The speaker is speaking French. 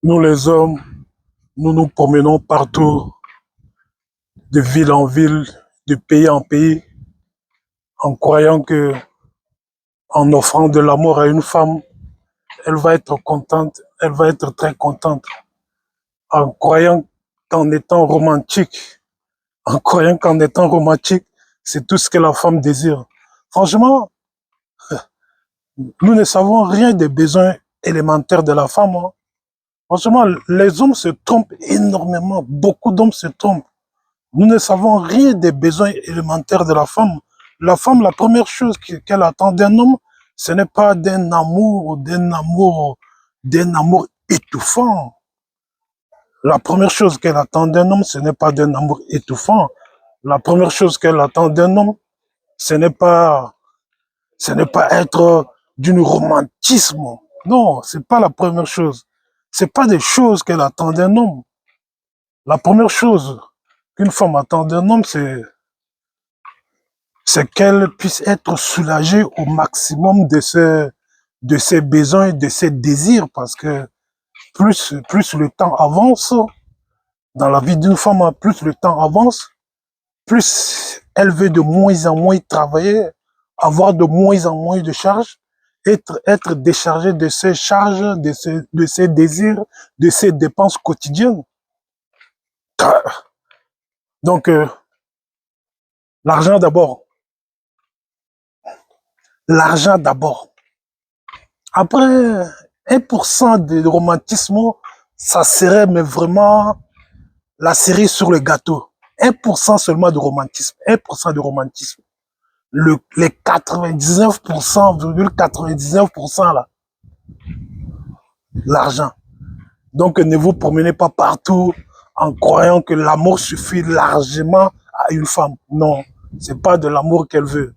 Nous les hommes, nous nous promenons partout, de ville en ville, de pays en pays, en croyant que, en offrant de l'amour à une femme, elle va être contente, elle va être très contente, en croyant qu'en étant romantique, en croyant qu'en étant romantique, c'est tout ce que la femme désire. Franchement, nous ne savons rien des besoins élémentaires de la femme, hein. Franchement, les hommes se trompent énormément, beaucoup d'hommes se trompent. Nous ne savons rien des besoins élémentaires de la femme. La femme, la première chose qu'elle attend d'un homme, ce n'est pas d'un amour étouffant. La première chose qu'elle attend d'un homme, ce n'est pas d'un amour étouffant. La première chose qu'elle attend d'un homme, ce n'est pas, ce n'est pas être d'une romantisme. Non, c'est pas la première chose. C'est pas des choses qu'elle attend d'un homme. La première chose qu'une femme attend d'un homme, c'est qu'elle puisse être soulagée au maximum de ses besoins, de ses désirs, parce que plus le temps avance, dans la vie d'une femme, plus le temps avance, plus elle veut de moins en moins travailler, avoir de moins en moins de charges, être déchargée de ses charges, de ses désirs, de ses dépenses quotidiennes. Donc, l'argent d'abord. L'argent d'abord. Après, 1% de romantisme, ça serait mais vraiment la cerise sur le gâteau. 1% seulement de romantisme. 1% de romantisme. Les 99%, là, l'argent. Donc ne vous promenez pas partout en croyant que l'amour suffit largement à une femme. Non, c'est pas de l'amour qu'elle veut.